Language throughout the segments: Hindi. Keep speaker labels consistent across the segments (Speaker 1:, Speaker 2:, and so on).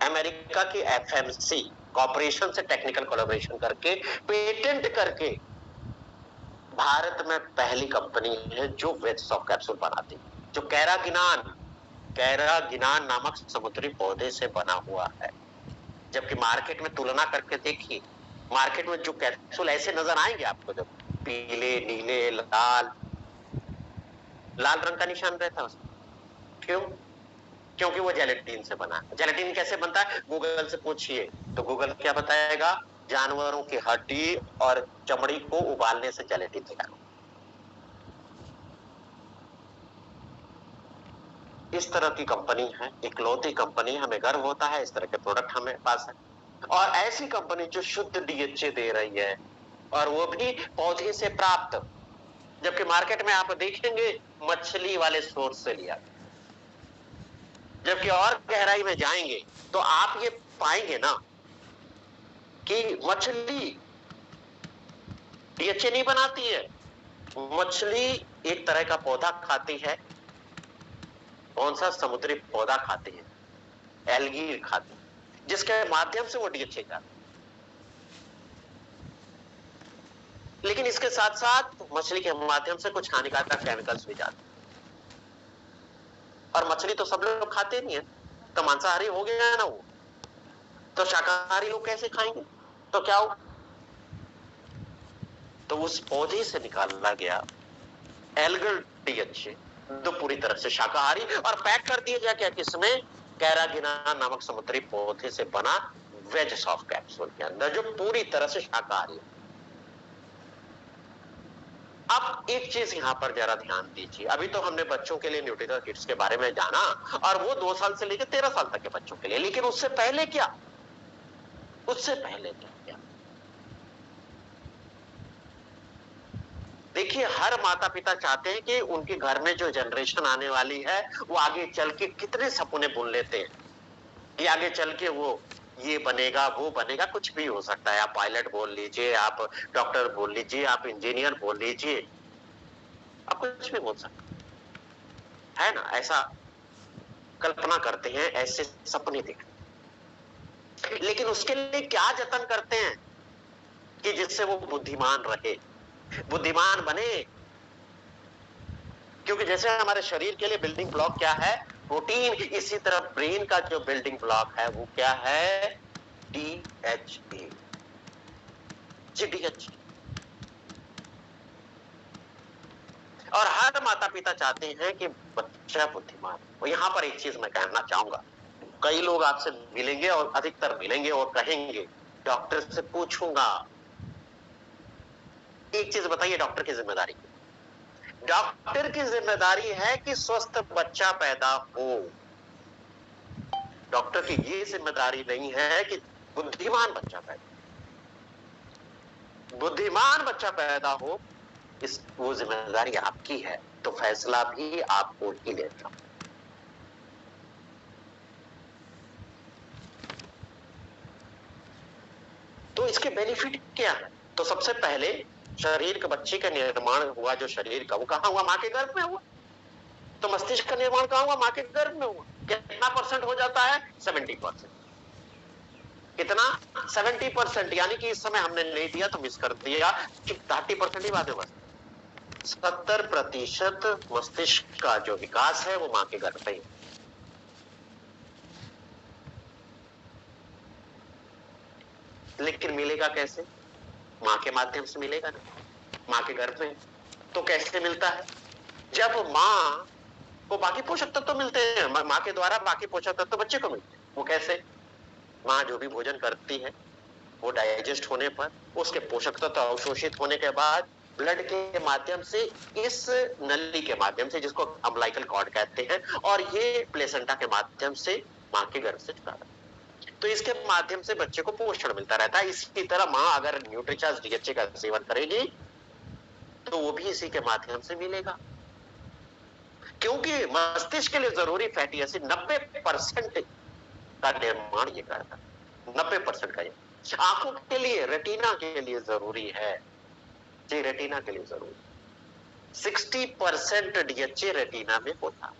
Speaker 1: अमेरिका की एफएमसी कॉर्पोरेशन से टेक्निकल कोलैबोरेशन करके पेटेंट करके भारत में पहली कंपनी है जो वेज सॉफ्ट कैप्सूल बनाती है, जो कैरागिनान नामक समुद्री पौधे से बना हुआ है। जबकि मार्केट में तुलना करके देखिए, मार्केट में जो कैप्सूल ऐसे नजर आएंगे आपको, जब पीले, नीले, लाल लाल रंग का निशान रहता है उसमें। क्यों? क्योंकि वो जेलेटिन से बना है। जेलेटिन कैसे बनता है गूगल से पूछिए, तो गूगल क्या बताएगा? जानवरों की हड्डी और चमड़ी को उबालने से जेलेटिन तैयार होता है। इस तरह की कंपनी है, इकलौती कंपनी, हमें गर्व होता है इस तरह के प्रोडक्ट हमें पास है। और ऐसी कंपनी जो शुद्ध डीएचए दे रही है, और वो भी पौधे से प्राप्त। जबकि मार्केट में आप देखेंगे मछली वाले सोर्स से लिया। जबकि और गहराई में जाएंगे तो आप ये पाएंगे ना कि मछली डीएचए नहीं बनाती है। मछली एक तरह का पौधा खाती है। कौन सा? समुद्री पौधा खाती है, एल्गी खाती है, जिसके माध्यम से वो डीएचए जाती है। लेकिन इसके साथ साथ मछली के माध्यम से कुछ हानिकारक केमिकल्स भी जाते हैं। और मछली तो सब लोग खाते नहीं है, तो मांसाहारी हो गया है ना वो, तो शाकाहारी लोग कैसे खाएंगे? तो क्या हो? तो उस पौधे से निकाला गया एल्गल डीएचए तो पूरी तरह से शाकाहारी, और पैक कर दिया गया क्या किसमें? कैरागिना नामक समुद्री पौधे से बना वेज सॉफ्ट कैप्सूल के अंदर, जो पूरी तरह से शाकाहारी है। अब एक चीज यहां पर जरा ध्यान दीजिए, अभी तो हमने बच्चों के लिए न्यूट्रिशन किट्स के बारे में जाना, और वो 2 साल से लेकर 13 साल तक के बच्चों के लिए। लेकिन उससे पहले क्या? उससे पहले क्या? देखिए, हर माता पिता चाहते हैं कि उनके घर में जो जनरेशन आने वाली है वो आगे चल के कितने सपने बुन लेते हैं कि आगे चल के वो ये बनेगा, वो बनेगा, कुछ भी हो सकता है। आप पायलट बोल लीजिए, आप डॉक्टर बोल लीजिए, आप इंजीनियर बोल लीजिए, आप कुछ भी बोल सकते है ना। ऐसा कल्पना करते हैं, ऐसे सपने देखते हैं। लेकिन उसके लिए क्या जतन करते हैं कि जिससे वो बुद्धिमान रहे, बुद्धिमान बने। क्योंकि जैसे हमारे शरीर के लिए बिल्डिंग ब्लॉक क्या है? प्रोटीन। इसी तरह ब्रेन का जो बिल्डिंग ब्लॉक है वो क्या है? डीएचए। जी, डीएचए। और हर माता पिता चाहते हैं कि बच्चा बुद्धिमान हो। यहां पर एक चीज मैं कहना चाहूंगा, कई लोग आपसे मिलेंगे और अधिकतर मिलेंगे और कहेंगे डॉक्टर से पूछूंगा, एक चीज बताइए, डॉक्टर की जिम्मेदारी क्या? डॉक्टर की जिम्मेदारी है कि स्वस्थ बच्चा पैदा हो। डॉक्टर की ये जिम्मेदारी नहीं है कि बुद्धिमान बच्चा पैदा, बुद्धिमान बच्चा पैदा हो, इस वो जिम्मेदारी आपकी है। तो फैसला भी आपको ही लेना। तो इसके बेनिफिट क्या है? तो सबसे पहले शरीर के बच्चे का निर्माण हुआ, जो शरीर का, वो कहां हुआ? मां के गर्भ में हुआ। तो मस्तिष्क का निर्माण कहां हुआ? मां के गर्भ में हुआ। कितना परसेंट हो जाता है? 70%। कितना? 70%। यानी कि इस समय हमने नहीं दिया तो मिस कर दिया, 30% ही बात है बस। 70% मस्तिष्क का जो विकास है वो मां के गर्भ में ही। लेकिन मिलेगा कैसे? मां के माध्यम से मिलेगा ना, मां के गर्भ में। तो कैसे मिलता है? जब मां को बाकी पोषक तत्व तो मिलते हैं, मां के द्वारा बाकी पोषक तत्व तो बच्चे को मिलते हैं। वो कैसे? मां जो भी भोजन करती है वो डाइजेस्ट होने पर उसके पोषक तत्व अवशोषित होने के बाद ब्लड के माध्यम से, इस नली के माध्यम से, जिसको अम्बिलिकल कॉर्ड कहते हैं, और ये प्लेसेंटा के माध्यम से मां के गर्भ से जुड़ा रहता है। तो इसके माध्यम से बच्चे को पोषण मिलता रहता है। इसी तरह मां अगर न्यूट्रिचार्ज डीएचए का सेवन करेगी तो वो भी इसी के माध्यम से मिलेगा। क्योंकि मस्तिष्क के लिए जरूरी फैटी एसिड 90% का निर्माण ये करता है। 90% का ये आंखों के लिए, रेटिना के लिए जरूरी है। जी, रेटिना के लिए जरूरी। 60% डीएचए रेटिना में होता है।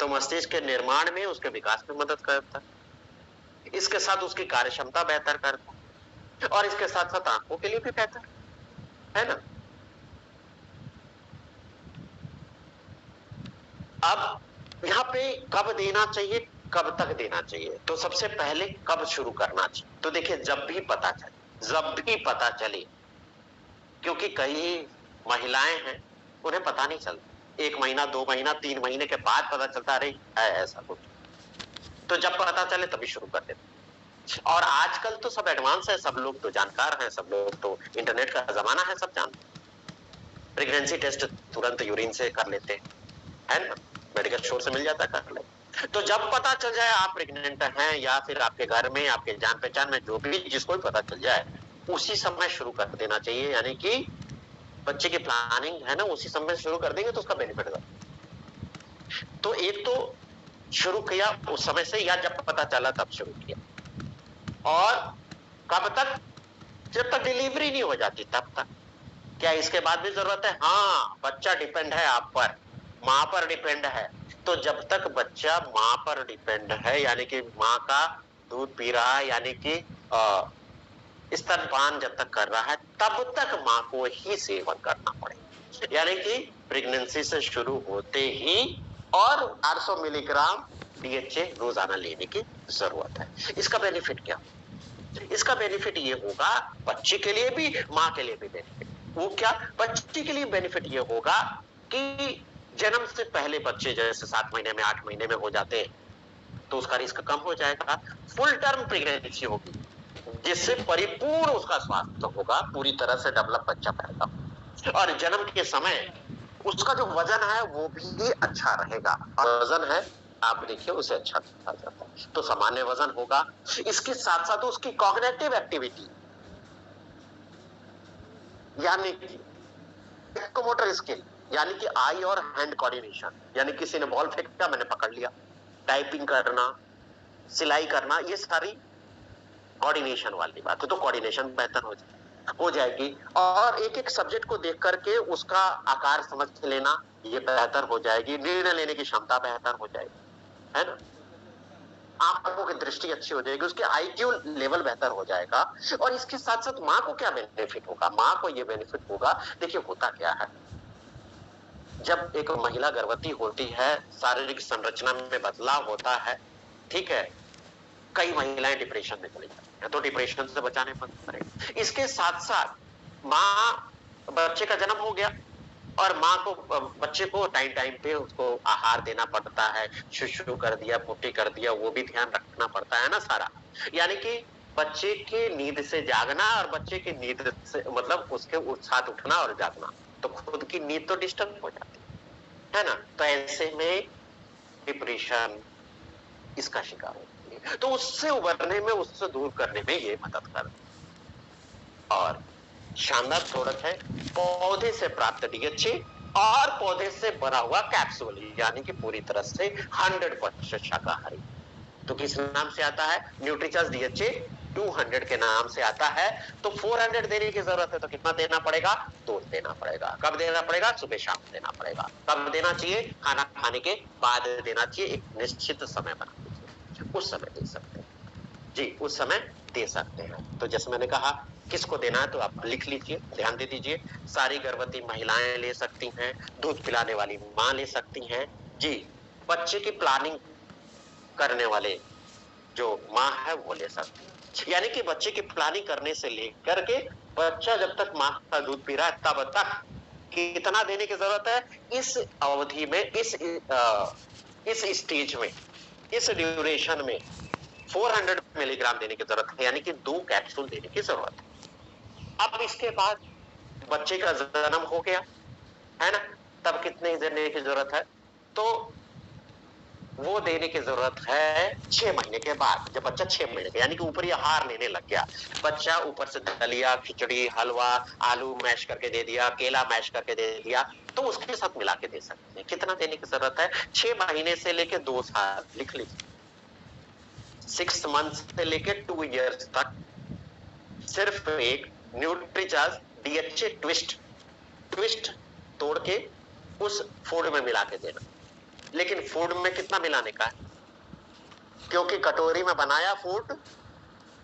Speaker 1: तो मस्तिष्क के निर्माण में, उसके विकास में मदद करता है, इसके साथ उसकी कार्य क्षमता बेहतर करता है, और इसके साथ साथ आंखों के लिए भी बेहतर है ना। अब यहाँ पे कब देना चाहिए, कब तक देना चाहिए, तो सबसे पहले कब शुरू करना चाहिए, तो देखिए जब भी पता चले, जब भी पता चले, क्योंकि कई महिलाएं हैं उन्हें पता नहीं चलता, 1 महीना 2 महीना 3 महीने के बाद पता चलता अरे है ऐसा कुछ, तो जब पता चले तभी शुरू कर देते। और आजकल तो सब एडवांस है, सब लोग तो जानकार हैं, सब लोग तो इंटरनेट का जमाना है, सब जानते हैं। प्रेगनेंसी टेस्ट तुरंत यूरिन से कर लेते हैं, है ना, मेडिकल स्टोर से मिल जाता है, कर ले। तो जब पता चल जाए आप प्रेग्नेंट हैं, या फिर आपके घर में, आपके जान पहचान में जो भी, जिसको भी पता चल जाए, उसी समय शुरू कर देना चाहिए, यानी कि बच्चे की प्लानिंग है ना, उसी समय शुरू कर देंगे तो उसका बेनिफिट होगा। तो एक तो शुरू किया उस समय से, या जब पता चला तब शुरू किया। और कब तक, जब तक डिलीवरी नहीं हो जाती तब तक। क्या इसके बाद भी जरूरत है? हाँ, बच्चा डिपेंड है आप पर, मां पर डिपेंड है, तो जब तक बच्चा मां पर डिपेंड है, यानी कि मां का दूध पी रहा है, यानी कि स्तनपान जब तक कर रहा है, तब तक मां को ही सेवन करना पड़ेगा, यानी कि प्रेगनेंसी से शुरू होते ही, और 400 मिलीग्राम DHA रोजाना लेने की जरूरत है। इसका बेनिफिट क्या? इसका बेनिफिट ये होगा, बच्चे के लिए भी मां के लिए भी बेनिफिट। वो क्या? बच्चे के लिए बेनिफिट ये होगा कि जन्म से पहले बच्चे जैसे 7 महीने में 8 महीने में हो जाते हैं, तो उसका रिस्क कम हो जाएगा। फुल टर्म प्रेगनेंसी होगी, जिससे परिपूर्ण उसका स्वास्थ्य होगा, पूरी तरह से डेवलप बच्चा पैदा होगा, और जन्म के समय उसका जो वजन है वो भी अच्छा रहेगा, और वजन है आप देखिए उसे अच्छा कहा जाता है, तो सामान्य वजन होगा। इसके साथ साथ उसकी कॉग्निटिव एक्टिविटी, यानी कि मोटर स्किल, यानी कि आई और हैंड कोऑर्डिनेशन, यानी किसी ने बॉल फेंका मैंने पकड़ लिया, टाइपिंग करना, सिलाई करना, ये सारी कोऑर्डिनेशन वाली बात है, तो कोऑर्डिनेशन बेहतर हो जाएगी। और एक एक सब्जेक्ट को देख करके उसका आकार समझ लेना, ये बेहतर हो जाएगी। निर्णय लेने की क्षमता बेहतर हो जाएगी, है ना, आंखों की दृष्टि अच्छी हो जाएगी, उसके IQ लेवल बेहतर हो जाएगा। और इसके साथ साथ मां को क्या बेनिफिट होगा? मां को ये बेनिफिट होगा, देखिए होता क्या है, जब एक महिला गर्भवती होती है, शारीरिक संरचना में बदलाव होता है, ठीक है, कई महिलाएं डिप्रेशन में चली जाती हैं, तो डिप्रेशन से बचाने पड़ेगा। इसके साथ साथ मां, बच्चे का जन्म हो गया, और मां को, बच्चे को टाइम टाइम पे उसको आहार देना पड़ता है, शुशु कर दिया, पोटी कर दिया, वो भी ध्यान रखना पड़ता है ना सारा, यानी कि बच्चे के नींद से जागना, और बच्चे की नींद से मतलब उसके साथ उठना और जागना, तो खुद की नींद तो डिस्टर्ब हो जाती है ना, तो ऐसे में डिप्रेशन इसका शिकार होती है। तो उससे उबरने में, उससे दूर करने में ये मदद करता है। और शानदार प्रोडक्ट है, पौधे से प्राप्त DHA और पौधे से बना हुआ कैप्सूल, यानी कि पूरी तरह से 100% शाकाहारी। तो किस नाम से आता है? न्यूट्रीचार्ज DHA 200 के नाम से आता है। तो 400 देने की जरूरत है, तो कितना देना पड़ेगा? 2 देना पड़ेगा। कब देना पड़ेगा? सुबह शाम देना पड़ेगा। कब देना चाहिए? खाना खाने के बाद देना चाहिए, एक निश्चित समय बना दीजिए, उस समय दे सकते हैं जी, उस समय दे सकते हैं। तो जैसे मैंने कहा किसको देना है, तो आप लिख लीजिए, ध्यान दे दीजिए। सारी गर्भवती महिलाएं ले सकती हैं, दूध पिलाने वाली मां ले सकती हैं जी, बच्चे की प्लानिंग करने वाले जो मां है वो ले सकती है, यानी कि बच्चे की प्लानिंग करने से लेकर के बच्चा जब तक मां का दूध पी रहा है तब तक कितना देने की जरूरत है, इस अवधि में, इस स्टेज में, इस ड्यूरेशन में 400 मिलीग्राम देने की जरूरत है, यानी कि 2 कैप्सूल देने की जरूरत है। अब इसके बाद बच्चे का जन्म हो गया है ना, तब कितने देने की जरूरत है? तो वो देने की जरूरत है 6 महीने के बाद, जब बच्चा 6 महीने का, यानी कि ऊपरी आहार लेने लग गया, बच्चा ऊपर से दलिया, खिचड़ी, हलवा, आलू मैश करके दे दिया, केला मैश करके दे दिया, तो उसके साथ मिला के दे सकते हैं। कितना देने की जरूरत है? 6 महीने से लेके 2 साल, लिख लीजिए, 6 मंथ से लेके 2 इयर्स तक सिर्फ एक न्यूट्रीचार्ज DHA ट्विस्ट तोड़ के उस फूड में मिला के देना, लेकिन फूड में कितना मिलाने का है, क्योंकि कटोरी में बनाया फूड,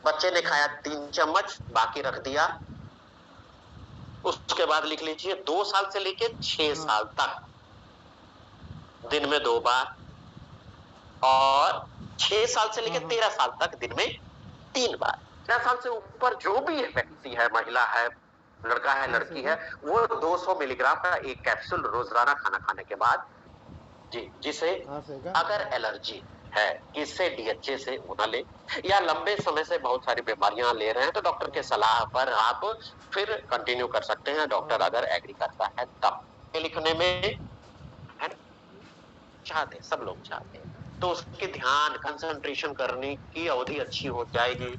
Speaker 1: बच्चे ने खाया 3 चम्मच, बाकी रख दिया। उसके बाद लिख लीजिए 2 साल से लेके 6 साल तक दिन में 2 बार, और 6 साल से लेकर 13 साल तक दिन में 3 बार। 13 साल से ऊपर जो भी व्यक्ति है, महिला है, लड़का है, लड़की है, वो 200 मिलीग्राम का एक कैप्सूल रोजाना खाना खाने के बाद, जी, जिसे अगर एलर्जी है, किससे, डीएचए से ना ले, या लंबे समय से बहुत सारी बीमारियां ले रहे हैं, तो डॉक्टर के सलाह पर आप फिर कंटिन्यू कर सकते हैं, डॉक्टर अगर एग्री करता है तब। लिखने में है ना, चाहते, सब लोग चाहते हैं, तो उसके ध्यान, कंसंट्रेशन करने की अवधि अच्छी हो जाएगी,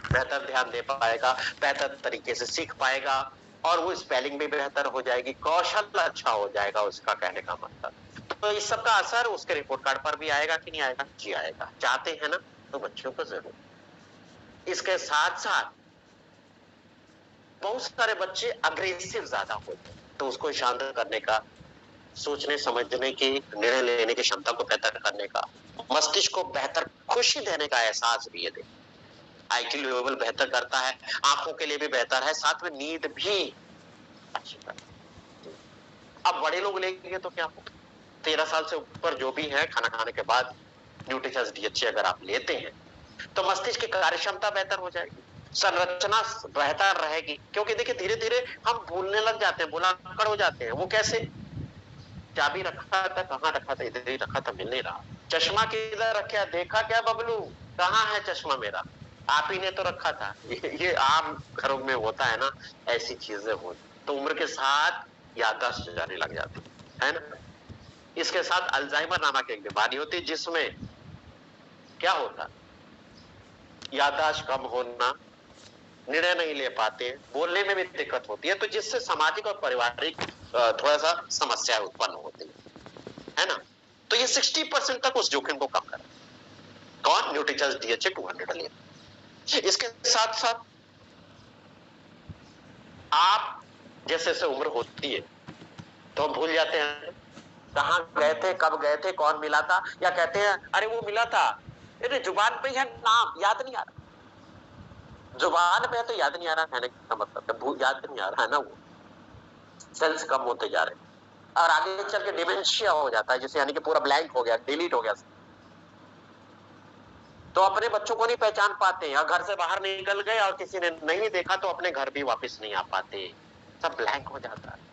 Speaker 1: बेहतर ध्यान दे पाएगा, बेहतर तरीके से सीख पाएगा, और वो स्पेलिंग भी बेहतर हो जाएगी, कौशल अच्छा हो जाएगा, उसका कहने का मतलब। तो इस सब का असर उसके रिपोर्ट कार्ड पर भी आएगा कि नहीं आएगा? जी आएगा। चाहते हैं ना, तो बच्चों को जरूर। इसके साथ साथ बहुत सारे बच्चे अग्रेसिव ज्यादा होते हैं, तो उसको शांत करने का, सोचने समझने की, निर्णय लेने की क्षमता को बेहतर करने का, मस्तिष्क को बेहतर खुशी देने का एहसास भी ये दे। आईक्यू लेवल बेहतर करता है, आंखों के लिए भी बेहतर है, साथ में नींद भी अच्छी करता है। अब बड़े लोग लेंगे तो क्या होगा? 13 साल से ऊपर जो भी है, खाना खाने के बाद न्यूट्रिचर्स डीएचए अगर आप लेते हैं, तो मस्तिष्क की कार्य क्षमता बेहतर हो जाएगी, संरचना बेहतर रहेगी, क्योंकि देखिए धीरे धीरे हम भूलने लग जाते हैं, भुलक्कड़ हो जाते हैं। वो कैसे? चाबी रखा था, कहाँ रखा था? इधर ही रखा था, मिल नहीं रहा। चश्मा किधर रखा? देखा क्या बबलू, कहाँ है चश्मा मेरा? आप ही ने तो रखा था। ये आम घरों में होता है ना, ऐसी चीजें होती, तो उम्र के साथ याददाश्त जाने लग जाती है ना। इसके साथ अल्जाइमर नामक एक बीमारी होती है, जिसमें क्या होता, याददाश्त कम होना, निर्णय नहीं ले पाते, बोलने में भी दिक्कत होती है, तो जिससे सामाजिक और पारिवारिक थोड़ा सा समस्या उत्पन्न होती है ना। तो ये 60% तक उस जोखिम को कम कर, कौन? न्यूट्रिचर्स डीएचए 200 लिए। इसके साथ साथ आप जैसे जैसे उम्र होती है तो हम भूल जाते हैं, कहाँ गए थे, कब गए थे, कौन मिला था, या कहते हैं अरे वो मिला था, अरे जुबान पे है, नाम याद नहीं आ रहा। जुबान पे है तो याद नहीं आ रहा, कहने का मतलब याद नहीं आ रहा है ना, वो सेल्स कम होते जा रहे हैं, और आगे चल के डिमेंशिया हो जाता है, जिसे यानी कि पूरा ब्लैंक हो गया, डिलीट हो गया। तो अपने बच्चों को नहीं पहचान पाते, और घर से बाहर निकल गए और किसी ने नहीं देखा तो अपने घर भी वापस नहीं आ पाते, सब ब्लैंक हो जाता है।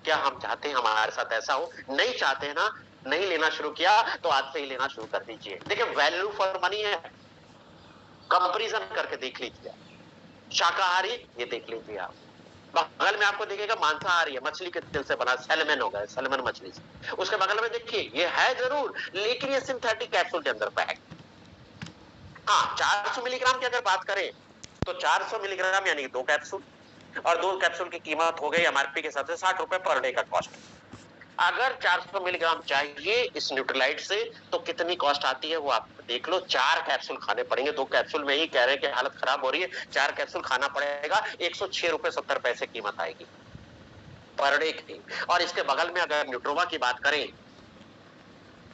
Speaker 1: क्या हम चाहते हैं हमारे साथ ऐसा हो? नहीं चाहते हैं ना, नहीं लेना शुरू किया तो आज से ही लेना शुरू कर दीजिए। देखिए वैल्यू फॉर मनी है, कंपैरिजन करके देख लीजिए। शाकाहारी, ये देख लीजिए आप, बगल में आपको दिखेगा मांसाहारी है, मछली के तेल से बना, सैल्मन होगा, सैल्मन मछली से। उसके बगल में देखिए ये है जरूर, लेकिन ये सिंथेटिक कैप्सूल के अंदर पैक। हाँ, 400 मिलीग्राम की अगर बात करें तो 400 मिलीग्राम यानी 2 कैप्सूल, और 2 कैप्सूल की कीमत हो गई एमआरपी के हिसाब से 60 रुपए पर डे का कॉस्ट। अगर 400 मिलीग्राम चाहिए इस न्यूट्रीलाइट से, तो कितनी कॉस्ट आती है वो आप देख लो। 4 कैप्सूल खाने पड़ेंगे, 2 कैप्सूल में ही कह रहे हैं कि हालत खराब हो रही है, 4 कैप्सूल खाना पड़ेगा, 106 रुपए 70 पैसे कीमत आएगी पर डे की। और इसके बगल में अगर न्यूट्रोवा की बात करें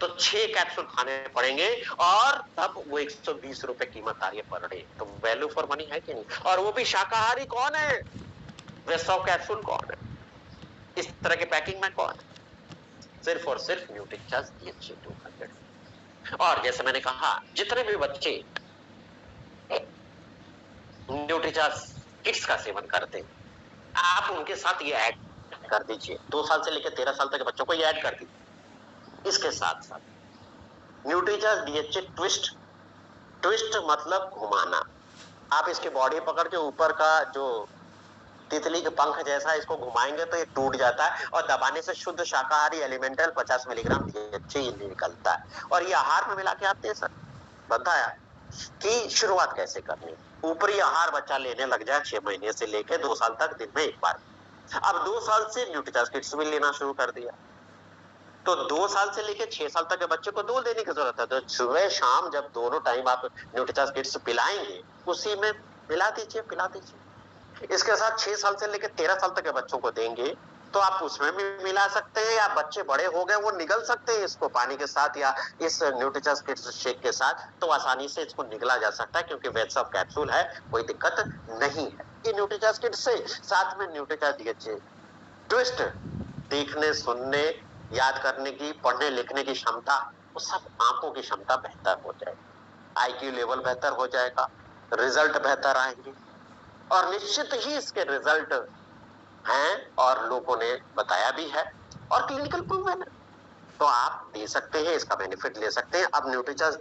Speaker 1: तो 6 कैप्सूल खाने पड़ेंगे, और तब वो 120 रुपए कीमत आ रही है पर डे। तो वैल्यू फॉर मनी है कि नहीं? और वो भी शाकाहारी कौन है? वे 100 कैप्सूल कौन है? इस तरह के पैकिंग में कौन है? सिर्फ और सिर्फ न्यूट्रिचर्स डीएचए 200। और जैसे मैंने कहा, जितने भी बच्चे न्यूट्रिचर्स किट्स का सेवन करते हैं, आप उनके साथ ये ऐड कर दीजिए। 2 साल से लेकर 13 साल तक के बच्चों को ये ऐड कर दीजिए। इसके साथ साथ न्यूट्रिचर्स डीएचए ट्विस्ट, ट्विस्ट मतलब घुमाना। आप इसकी बॉडी पकड़ के ऊपर का जो तितली के पंख जैसा इसको घुमाएंगे तो ये टूट जाता है, और दबाने से शुद्ध शाकाहारी एलिमेंटल 50 मिलीग्राम डीएचए निकलता है। और ये आहार में मिला के आप दे सकते। बताया कि शुरुआत कैसे करनी। ऊपरी आहार बच्चा लेने लग जाए 6 महीने से लेकर 2 साल तक दिन में 1 बार। अब 2 साल से न्यूट्रिचर्स किट्स भी लेना शुरू कर दिया, तो 2 साल से लेकर 6 साल तक के बच्चे को 2 देने की जरूरत है। तो सुबह शाम जब दोनों टाइम आप न्यूट्रिचर्स किट्स पिलाएंगे, उसी में पिला दीजिए। इसके साथ 6 साल से लेकर 13 साल तक के बच्चों को देंगे तो आप उसमें भी मिला सकते हैं, या बच्चे बड़े हो गए वो निगल सकते हैं इसको पानी के साथ या इस न्यूट्रीचर्स किड्स शेक के साथ, तो आसानी से इसको निगला जा सकता है क्योंकि वेट सब कैप्सूल है, कोई दिक्कत नहीं है। ये न्यूट्रीचर्स किड्स से साथ में न्यूट्रीचर्स डीएचए ट्विस्ट, देखने सुनने याद करने की पढ़ने लिखने की क्षमता, वो सब आंखों की क्षमता बेहतर हो जाएगी, आईक्यू लेवल बेहतर हो जाएगा, रिजल्ट बेहतर आएंगे और निश्चित ही इसके रिजल्ट हैं और लोगों ने बताया भी है और क्लिनिकल प्रूवन है। तो आप दे सकते हैं, इसका बेनिफिट ले सकते हैं। अब न्यूट्रीचर्स